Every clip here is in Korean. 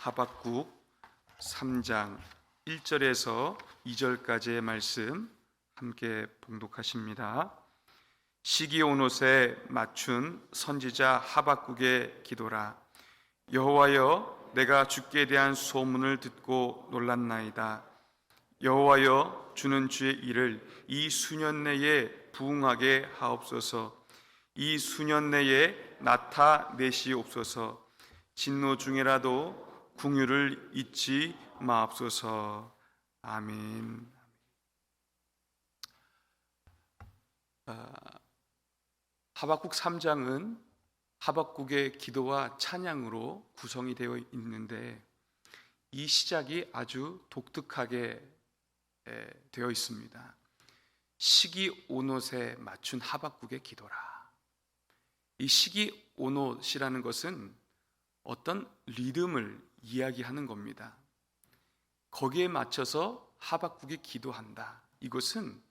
하박국 3장 1절에서 2절까지의 말씀 함께 봉독하십니다. 시기 온 옷에 맞춘 선지자 하박국의 기도라. 여호와여, 내가 주께 대한 소문을 듣고 놀랐나이다. 여호와여, 주는 주의 일을 이 수년 내에 부응하게 하옵소서. 이 수년 내에 나타내시옵소서. 진노 중에라도 궁유를 잊지 마옵소서. 아멘. 하박국 3장은 하박국의 기도와 찬양으로 구성이 되어 있는데 이 시작이 아주 독특하게 되어 있습니다. 시기 온옷에 맞춘 하박국의 기도라. 이 시기 온옷이라는 것은 어떤 리듬을 이야기하는 겁니다. 거기에 맞춰서 하박국이 기도한다. 이것은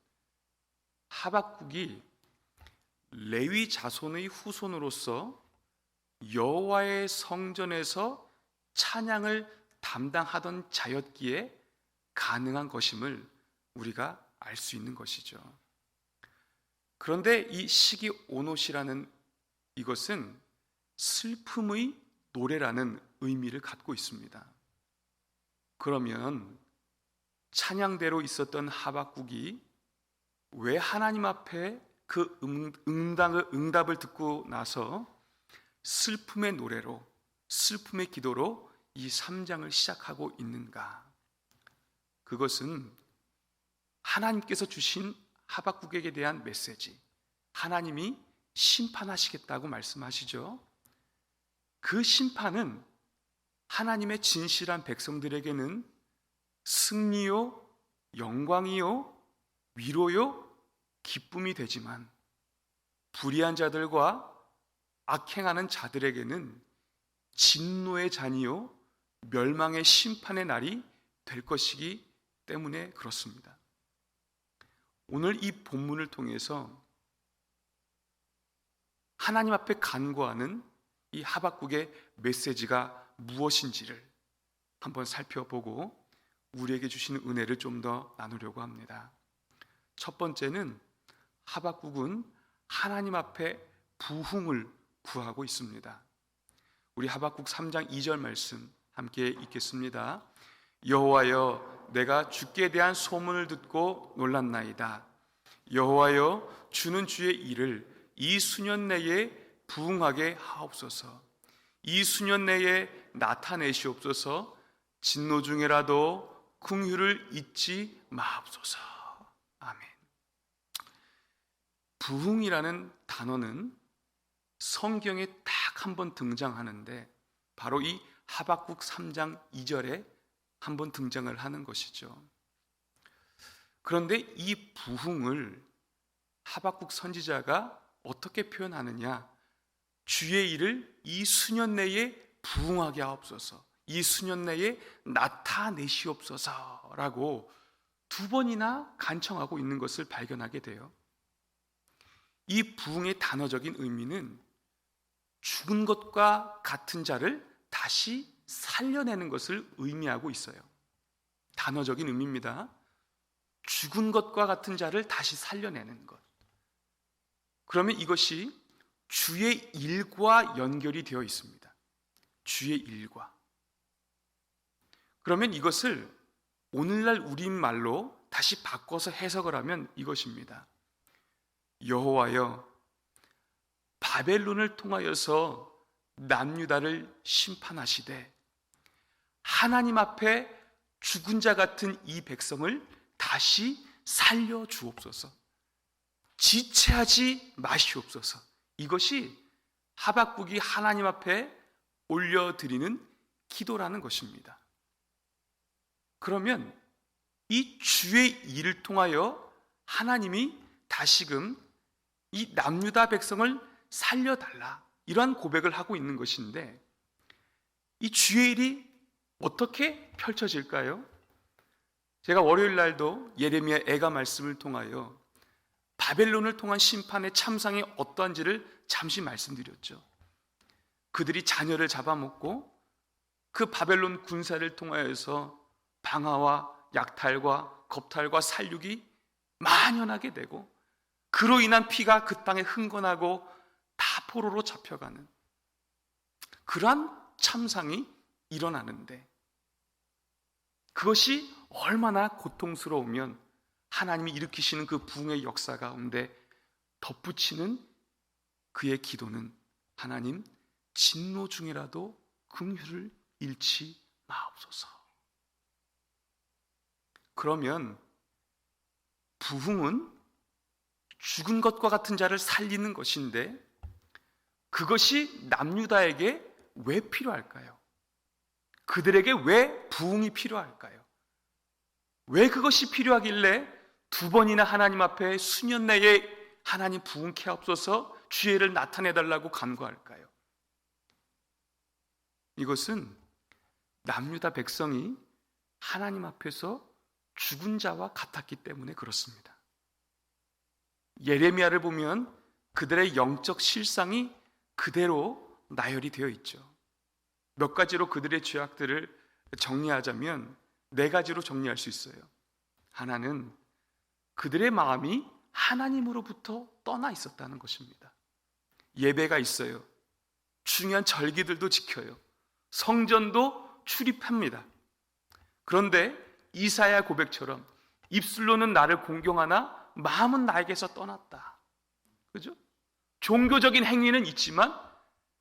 하박국이 레위 자손의 후손으로서 여호와의 성전에서 찬양을 담당하던 자였기에 가능한 것임을 우리가 알 수 있는 것이죠. 그런데 이 시기 온옷이라는 이것은 슬픔의 노래라는 의미를 갖고 있습니다. 그러면 찬양대로 있었던 하박국이 왜 하나님 앞에 그 응답을 듣고 나서 슬픔의 노래로, 슬픔의 기도로 이 3장을 시작하고 있는가? 그것은 하나님께서 주신 하박국에게 대한 메시지, 하나님이 심판하시겠다고 말씀하시죠. 그 심판은 하나님의 진실한 백성들에게는 승리요, 영광이요, 위로요, 기쁨이 되지만 불의한 자들과 악행하는 자들에게는 진노의 잔이요, 멸망의 심판의 날이 될 것이기 때문에 그렇습니다. 오늘 이 본문을 통해서 하나님 앞에 간구하는 이 하박국의 메시지가 무엇인지를 한번 살펴보고 우리에게 주시는 은혜를 좀 더 나누려고 합니다. 첫 번째는 하박국은 하나님 앞에 부흥을 구하고 있습니다. 우리 하박국 3장 2절 말씀 함께 읽겠습니다. 여호와여, 내가 주께 대한 소문을 듣고 놀랐나이다. 여호와여, 주는 주의 일을 이 수년 내에 부응하게 하옵소서. 이 수년 내에 나타내시옵소서. 진노 중에라도 긍휼을 잊지 마옵소서. 아멘. 부흥이라는 단어는 성경에 딱 한 번 등장하는데 바로 이 하박국 3장 2절에 한 번 등장을 하는 것이죠. 그런데 이 부흥을 하박국 선지자가 어떻게 표현하느냐? 주의 일을 이 수년 내에 부응하게 하옵소서, 이 수년 내에 나타내시옵소서라고 두 번이나 간청하고 있는 것을 발견하게 돼요. 이 부흥의 단어적인 의미는 죽은 것과 같은 자를 다시 살려내는 것을 의미하고 있어요. 단어적인 의미입니다. 죽은 것과 같은 자를 다시 살려내는 것. 그러면 이것이 주의 일과 연결이 되어 있습니다. 주의 일과. 그러면 이것을 오늘날 우리말로 다시 바꿔서 해석을 하면 이것입니다. 여호와여, 바벨론을 통하여서 남유다를 심판하시되 하나님 앞에 죽은 자 같은 이 백성을 다시 살려주옵소서. 지체하지 마시옵소서. 이것이 하박국이 하나님 앞에 올려드리는 기도라는 것입니다. 그러면 이 주의 일을 통하여 하나님이 다시금 이 남유다 백성을 살려달라, 이러한 고백을 하고 있는 것인데 이 주의 일이 어떻게 펼쳐질까요? 제가 월요일 날도 예레미야 애가 말씀을 통하여 바벨론을 통한 심판의 참상이 어떠한지를 잠시 말씀드렸죠. 그들이 자녀를 잡아먹고 그 바벨론 군사를 통하여서 방화와 약탈과 겁탈과 살육이 만연하게 되고, 그로 인한 피가 그 땅에 흥건하고 다 포로로 잡혀가는 그러한 참상이 일어나는데, 그것이 얼마나 고통스러우면 하나님이 일으키시는 그 부흥의 역사 가운데 덧붙이는 그의 기도는, 하나님, 진노 중이라도 긍휼을 잃지 마옵소서. 그러면 부흥은 죽은 것과 같은 자를 살리는 것인데, 그것이 남유다에게 왜 필요할까요? 그들에게 왜 부흥이 필요할까요? 왜 그것이 필요하길래 두 번이나 하나님 앞에 수년 내에 하나님 부흥케 하옵소서, 주의를 나타내달라고 간구할까요? 이것은 남유다 백성이 하나님 앞에서 죽은 자와 같았기 때문에 그렇습니다. 예레미야를 보면 그들의 영적 실상이 그대로 나열이 되어 있죠. 몇 가지로 그들의 죄악들을 정리하자면 4가지로 정리할 수 있어요. 하나는 그들의 마음이 하나님으로부터 떠나 있었다는 것입니다. 예배가 있어요. 중요한 절기들도 지켜요. 성전도 출입합니다. 그런데 이사야 고백처럼 입술로는 나를 공경하나 마음은 나에게서 떠났다. 그죠? 종교적인 행위는 있지만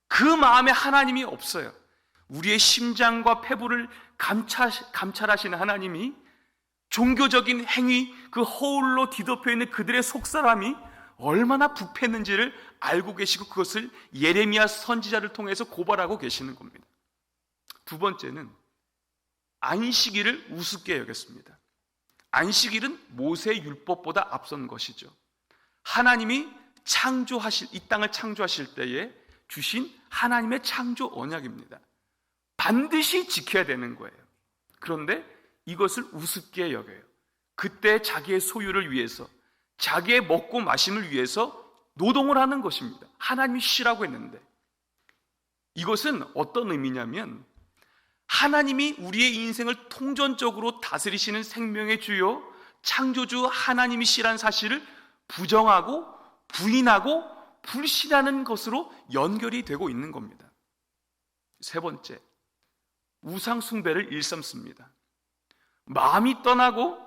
그 마음에 하나님이 없어요. 우리의 심장과 폐부를 감찰하시는 하나님이 종교적인 행위, 그 허울로 뒤덮여 있는 그들의 속사람이 얼마나 부패했는지를 알고 계시고, 그것을 예레미야 선지자를 통해서 고발하고 계시는 겁니다. 두 번째는 안식일을 우습게 여겼습니다. 안식일은 모세의 율법보다 앞선 것이죠. 하나님이 이 땅을 창조하실 때에 주신 하나님의 창조 언약입니다. 반드시 지켜야 되는 거예요. 그런데 이것을 우습게 여겨요. 그때 자기의 소유를 위해서, 자기의 먹고 마심을 위해서 노동을 하는 것입니다. 하나님이 쉬라고 했는데. 이것은 어떤 의미냐면, 하나님이 우리의 인생을 통전적으로 다스리시는 생명의 주요 창조주 하나님이시라는 사실을 부정하고 부인하고 불신하는 것으로 연결이 되고 있는 겁니다. 세 번째, 우상 숭배를 일삼습니다. 마음이 떠나고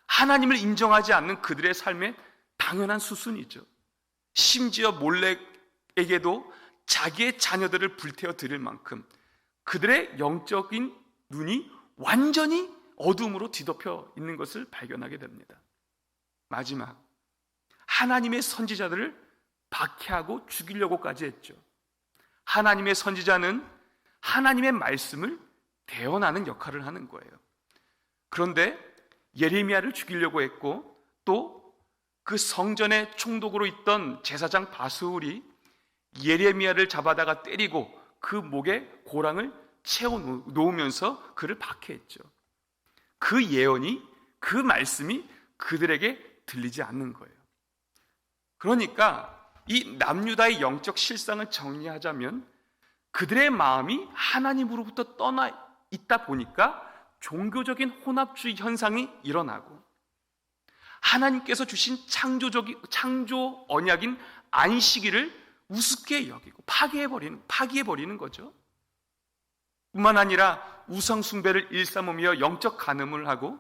하나님을 인정하지 않는 그들의 삶의 당연한 수순이죠. 심지어 몰렉에게도 자기의 자녀들을 불태워 드릴 만큼 그들의 영적인 눈이 완전히 어둠으로 뒤덮여 있는 것을 발견하게 됩니다. 마지막, 하나님의 선지자들을 박해하고 죽이려고까지 했죠. 하나님의 선지자는 하나님의 말씀을 대언하는 역할을 하는 거예요. 그런데 예레미야를 죽이려고 했고, 또 그 성전의 총독으로 있던 제사장 바스울이 예레미야를 잡아다가 때리고 그 목에 고랑을 채워 놓으면서 그를 박해했죠. 그 예언이, 그 말씀이 그들에게 들리지 않는 거예요. 그러니까 이 남유다의 영적 실상을 정리하자면, 그들의 마음이 하나님으로부터 떠나 있다 보니까 종교적인 혼합주의 현상이 일어나고, 하나님께서 주신 창조 언약인 안식일을 우습게 여기고 파기해버리는 거죠. 뿐만 아니라 우상 숭배를 일삼으며 영적 간음을 하고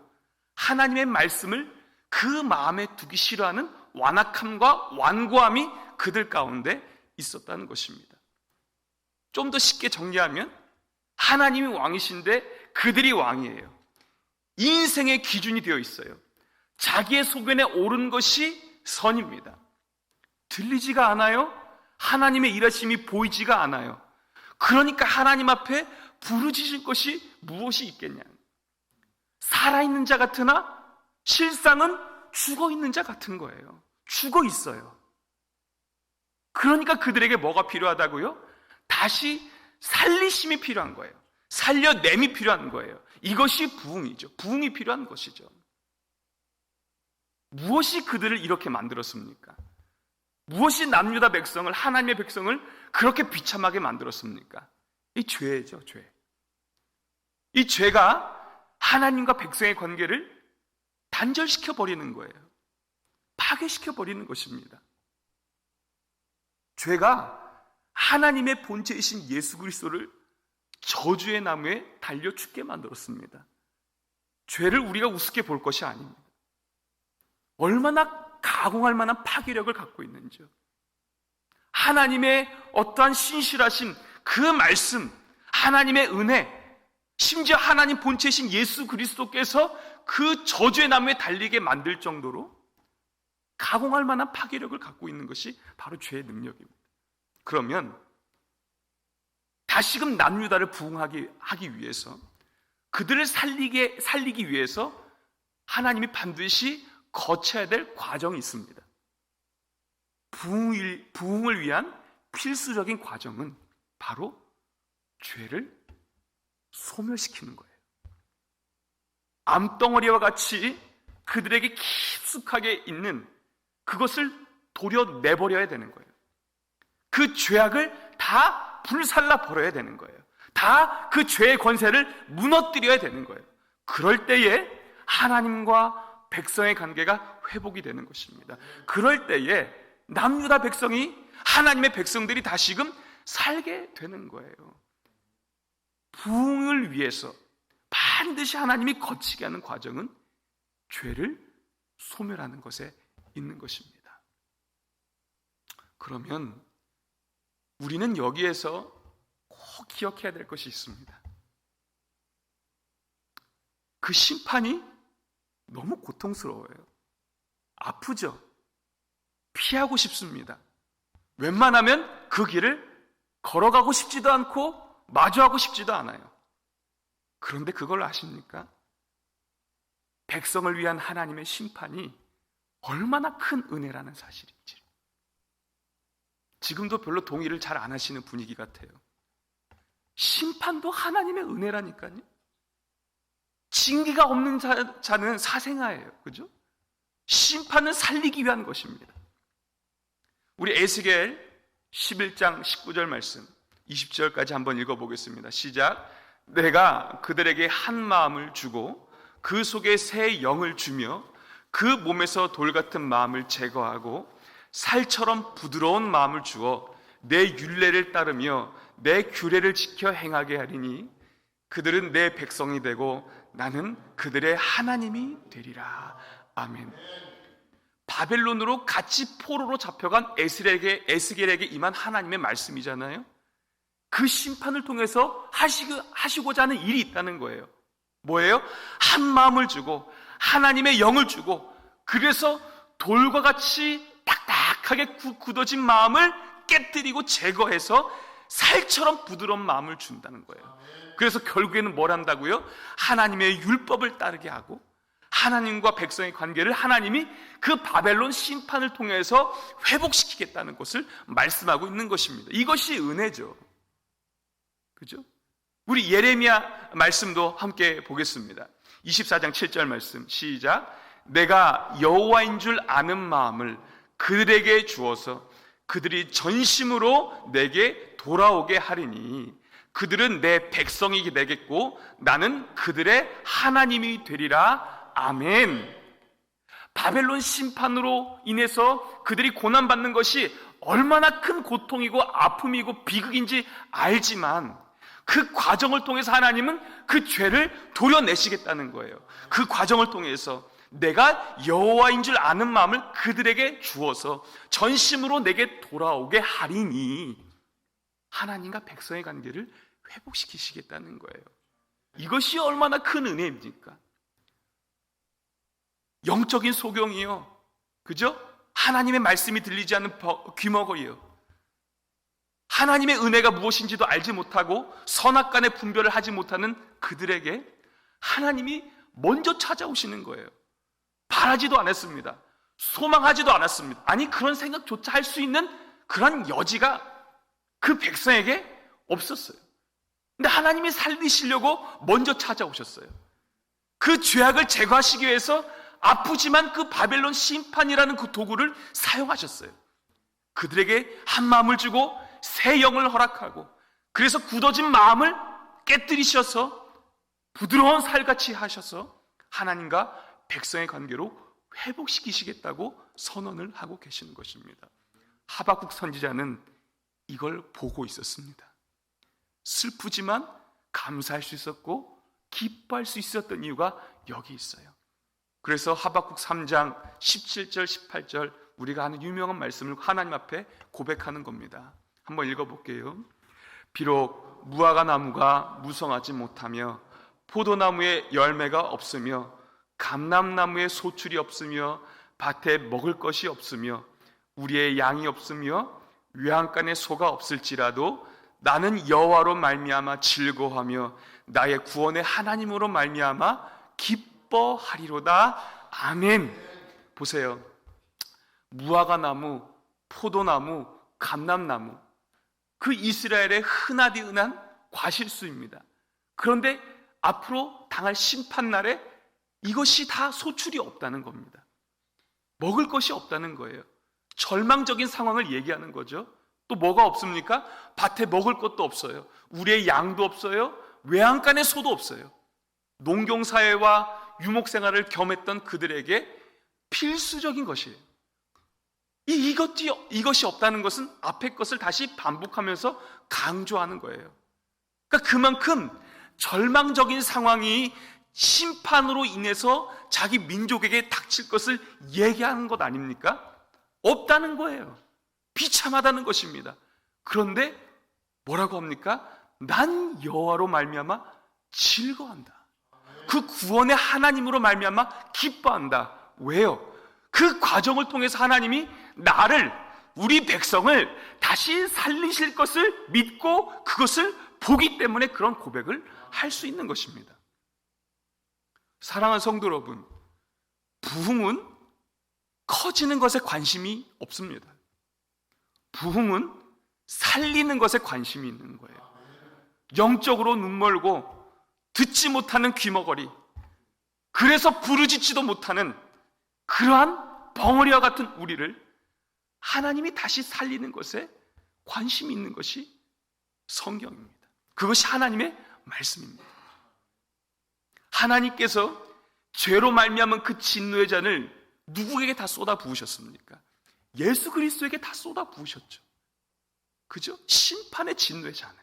하나님의 말씀을 그 마음에 두기 싫어하는 완악함과 완고함이 그들 가운데 있었다는 것입니다. 좀 더 쉽게 정리하면, 하나님이 왕이신데 그들이 왕이에요. 인생의 기준이 되어 있어요. 자기의 소견에 옳은 것이 선입니다. 들리지가 않아요. 하나님의 일하심이 보이지가 않아요. 그러니까 하나님 앞에 부르짖을 것이 무엇이 있겠냐. 살아있는 자 같으나 실상은 죽어있는 자 같은 거예요. 죽어 있어요. 그러니까 그들에게 뭐가 필요하다고요? 다시 살리심이 필요한 거예요. 살려냄이 필요한 거예요. 이것이 부흥이죠. 부흥이 필요한 것이죠. 무엇이 그들을 이렇게 만들었습니까? 무엇이 남유다 백성을, 하나님의 백성을 그렇게 비참하게 만들었습니까? 이 죄죠, 죄. 이 죄가 하나님과 백성의 관계를 단절시켜 버리는 거예요. 파괴시켜 버리는 것입니다. 죄가 하나님의 본체이신 예수 그리스도를 저주의 나무에 달려 죽게 만들었습니다. 죄를 우리가 우습게 볼 것이 아닙니다. 얼마나 가공할 만한 파괴력을 갖고 있는지요. 하나님의 어떠한 신실하신 그 말씀, 하나님의 은혜, 심지어 하나님 본체이신 예수 그리스도께서 그 저주의 나무에 달리게 만들 정도로 가공할 만한 파괴력을 갖고 있는 것이 바로 죄의 능력입니다. 그러면 다시금 남유다를 부흥하기 위해서, 그들을 살리기 위해서 하나님이 반드시 거쳐야 될 과정이 있습니다. 부흥을 위한 필수적인 과정은 바로 죄를 소멸시키는 거예요. 암덩어리와 같이 그들에게 깊숙하게 있는 그것을 도려내버려야 되는 거예요. 그 죄악을 다 불살라 버려야 되는 거예요. 다 그 죄의 권세를 무너뜨려야 되는 거예요. 그럴 때에 하나님과 백성의 관계가 회복이 되는 것입니다. 그럴 때에 남유다 백성이, 하나님의 백성들이 다시금 살게 되는 거예요. 부흥을 위해서 반드시 하나님이 거치게 하는 과정은 죄를 소멸하는 것에 있는 것입니다. 그러면 우리는 여기에서 꼭 기억해야 될 것이 있습니다. 그 심판이 너무 고통스러워요. 아프죠? 피하고 싶습니다. 웬만하면 그 길을 걸어가고 싶지도 않고 마주하고 싶지도 않아요. 그런데 그걸 아십니까? 백성을 위한 하나님의 심판이 얼마나 큰 은혜라는 사실인지. 지금도 별로 동의를 잘 안 하시는 분위기 같아요. 심판도 하나님의 은혜라니까요. 징계가 없는 자는 사생아예요. 그죠? 심판은 살리기 위한 것입니다. 우리 에스겔 11장 19절 말씀 20절까지 한번 읽어보겠습니다. 시작. 내가 그들에게 한 마음을 주고 그 속에 새 영을 주며 그 몸에서 돌 같은 마음을 제거하고 살처럼 부드러운 마음을 주어 내 율례를 따르며 내 규례를 지켜 행하게 하리니 그들은 내 백성이 되고 나는 그들의 하나님이 되리라. 아멘. 바벨론으로 같이 포로로 잡혀간 에스겔에게 임한 하나님의 말씀이잖아요. 그 심판을 통해서 하시고자 하는 일이 있다는 거예요. 뭐예요? 한 마음을 주고 하나님의 영을 주고, 그래서 돌과 같이 딱딱하게 굳어진 마음을 깨뜨리고 제거해서 살처럼 부드러운 마음을 준다는 거예요. 그래서 결국에는 뭘 한다고요? 하나님의 율법을 따르게 하고 하나님과 백성의 관계를 하나님이 그 바벨론 심판을 통해서 회복시키겠다는 것을 말씀하고 있는 것입니다. 이것이 은혜죠. 그죠? 우리 예레미야 말씀도 함께 보겠습니다. 24장 7절 말씀 시작. 내가 여호와인 줄 아는 마음을 그들에게 주어서 그들이 전심으로 내게 돌아오게 하리니 그들은 내 백성이 되겠고 나는 그들의 하나님이 되리라. 아멘. 바벨론 심판으로 인해서 그들이 고난받는 것이 얼마나 큰 고통이고 아픔이고 비극인지 알지만 그 과정을 통해서 하나님은 그 죄를 도려내시겠다는 거예요. 그 과정을 통해서 내가 여호와인 줄 아는 마음을 그들에게 주어서 전심으로 내게 돌아오게 하리니 하나님과 백성의 관계를 회복시키시겠다는 거예요. 이것이 얼마나 큰 은혜입니까? 영적인 소경이요, 그죠? 하나님의 말씀이 들리지 않는 귀머거리요, 하나님의 은혜가 무엇인지도 알지 못하고 선악간의 분별을 하지 못하는 그들에게 하나님이 먼저 찾아오시는 거예요. 바라지도 않았습니다. 소망하지도 않았습니다. 아니, 그런 생각조차 할 수 있는 그런 여지가 그 백성에게 없었어요. 근데 하나님이 살리시려고 먼저 찾아오셨어요. 그 죄악을 제거하시기 위해서 아프지만 그 바벨론 심판이라는 그 도구를 사용하셨어요. 그들에게 한 마음을 주고 새 영을 허락하고, 그래서 굳어진 마음을 깨뜨리셔서 부드러운 살같이 하셔서 하나님과 백성의 관계로 회복시키시겠다고 선언을 하고 계시는 것입니다. 하박국 선지자는 이걸 보고 있었습니다. 슬프지만 감사할 수 있었고 기뻐할 수 있었던 이유가 여기 있어요. 그래서 하박국 3장 17절 18절 우리가 아는 유명한 말씀을 하나님 앞에 고백하는 겁니다. 한번 읽어볼게요. 비록 무화과 나무가 무성하지 못하며 포도나무에 열매가 없으며 감람나무에 소출이 없으며 밭에 먹을 것이 없으며 우리의 양이 없으며 외양간에 소가 없을지라도 나는 여호와로 말미암아 즐거워하며 나의 구원의 하나님으로 말미암아 기뻐하리로다. 아멘. 보세요. 무화과 나무, 포도나무, 감람나무, 그 이스라엘의 흔하디 흔한 과실수입니다. 그런데 앞으로 당할 심판날에 이것이 다 소출이 없다는 겁니다. 먹을 것이 없다는 거예요. 절망적인 상황을 얘기하는 거죠. 또 뭐가 없습니까? 밭에 먹을 것도 없어요. 우리의 양도 없어요. 외양간의 소도 없어요. 농경사회와 유목생활을 겸했던 그들에게 필수적인 것이에요. 이것이 없다는 것은 앞의 것을 다시 반복하면서 강조하는 거예요. 그러니까 그만큼 절망적인 상황이 심판으로 인해서 자기 민족에게 닥칠 것을 얘기하는 것 아닙니까? 없다는 거예요. 비참하다는 것입니다. 그런데 뭐라고 합니까? 난 여호와로 말미암아 즐거워한다. 그 구원의 하나님으로 말미암아 기뻐한다. 왜요? 그 과정을 통해서 하나님이 나를, 우리 백성을 다시 살리실 것을 믿고 그것을 보기 때문에 그런 고백을 할 수 있는 것입니다. 사랑하는 성도 여러분, 부흥은 커지는 것에 관심이 없습니다. 부흥은 살리는 것에 관심이 있는 거예요. 영적으로 눈멀고 듣지 못하는 귀머거리, 그래서 부르짖지도 못하는 그러한 벙어리와 같은 우리를 하나님이 다시 살리는 것에 관심이 있는 것이 성경입니다. 그것이 하나님의 말씀입니다. 하나님께서 죄로 말미암은 그 진노의 잔을 누구에게 다 쏟아 부으셨습니까? 예수 그리스도에게 다 쏟아 부으셨죠. 그죠? 심판의 진노의 잔을.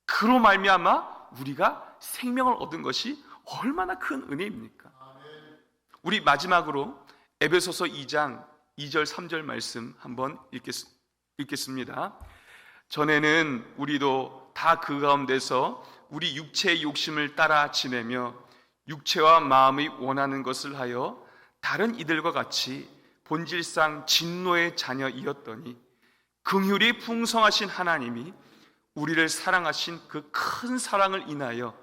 그로 말미암아 우리가 생명을 얻은 것이 얼마나 큰 은혜입니까? 우리 마지막으로 에베소서 2장 2절 3절 말씀 한번 읽겠습니다. 전에는 우리도 다 그 가운데서 우리 육체의 욕심을 따라 지내며 육체와 마음이 원하는 것을 하여 다른 이들과 같이 본질상 진노의 자녀이었더니 긍휼이 풍성하신 하나님이 우리를 사랑하신 그 큰 사랑을 인하여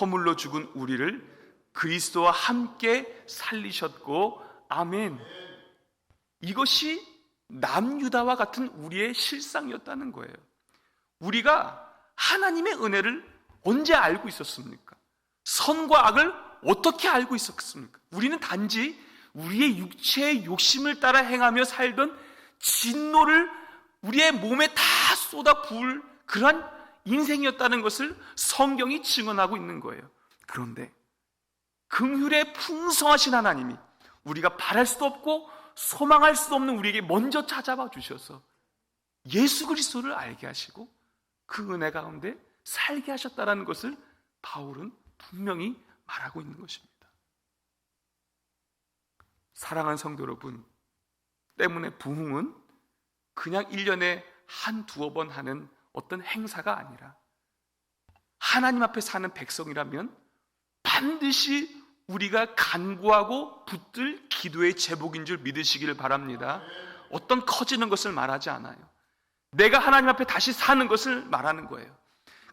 허물로 죽은 우리를 그리스도와 함께 살리셨고, 아멘. 이것이 남유다와 같은 우리의 실상이었다는 거예요. 우리가 하나님의 은혜를 언제 알고 있었습니까? 선과 악을 어떻게 알고 있었습니까? 우리는 단지 우리의 육체의 욕심을 따라 행하며 살던 진노를 우리의 몸에 다 쏟아 부을 그러한 인생이었다는 것을 성경이 증언하고 있는 거예요. 그런데 긍휼의 풍성하신 하나님이 우리가 바랄 수도 없고 소망할 수도 없는 우리에게 먼저 찾아와 주셔서 예수 그리스도를 알게 하시고 그 은혜 가운데 살게 하셨다는 것을 바울은 분명히 말하고 있는 것입니다. 사랑하는 성도 여러분, 때문에 부흥은 그냥 1년에 한두어 번 하는 어떤 행사가 아니라 하나님 앞에 사는 백성이라면 반드시 우리가 간구하고 붙들 기도의 제목인 줄 믿으시기를 바랍니다. 어떤 커지는 것을 말하지 않아요. 내가 하나님 앞에 다시 사는 것을 말하는 거예요.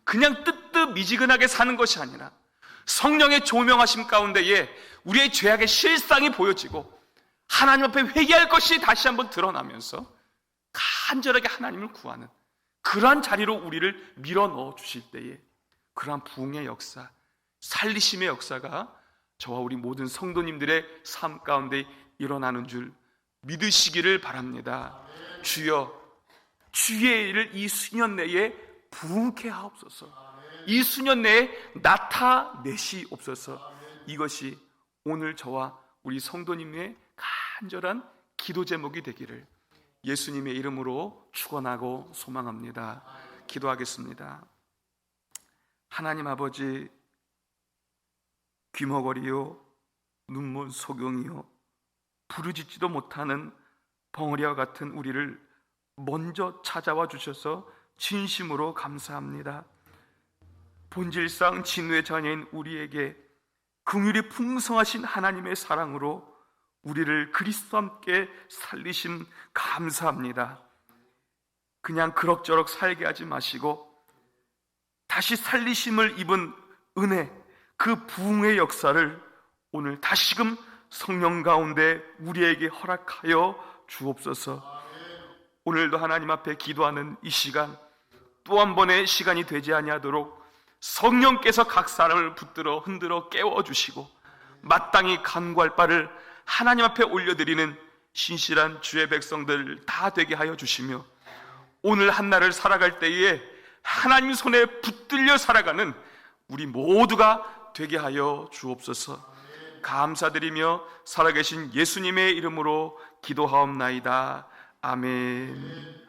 그냥 뜨뜻미지근하게 사는 것이 아니라 성령의 조명하심 가운데에 우리의 죄악의 실상이 보여지고 하나님 앞에 회개할 것이 다시 한번 드러나면서 간절하게 하나님을 구하는 그러한 자리로 우리를 밀어넣어 주실 때에 그러한 부흥의 역사, 살리심의 역사가 저와 우리 모든 성도님들의 삶 가운데 일어나는 줄 믿으시기를 바랍니다. 주여, 주의 일을 이 수년 내에 부흥케 하옵소서. 이 수년 내에 나타내시옵소서. 이것이 오늘 저와 우리 성도님의 간절한 기도 제목이 되기를 예수님의 이름으로 축원하고 소망합니다. 기도하겠습니다. 하나님 아버지, 귀머거리요 눈먼 소경이요 부르짖지도 못하는 벙어리와 같은 우리를 먼저 찾아와 주셔서 진심으로 감사합니다. 본질상 진노의 자녀인 우리에게 긍휼이 풍성하신 하나님의 사랑으로 우리를 그리스도와 함께 살리신 감사합니다. 그냥 그럭저럭 살게 하지 마시고 다시 살리심을 입은 은혜, 그 부흥의 역사를 오늘 다시금 성령 가운데 우리에게 허락하여 주옵소서. 오늘도 하나님 앞에 기도하는 이 시간 또 한 번의 시간이 되지 아니하도록 성령께서 각 사람을 붙들어 흔들어 깨워주시고 마땅히 간구할 바를 하나님 앞에 올려드리는 신실한 주의 백성들 다 되게 하여 주시며 오늘 한날을 살아갈 때에 하나님 손에 붙들려 살아가는 우리 모두가 되게 하여 주옵소서. 감사드리며 살아계신 예수님의 이름으로 기도하옵나이다. 아멘.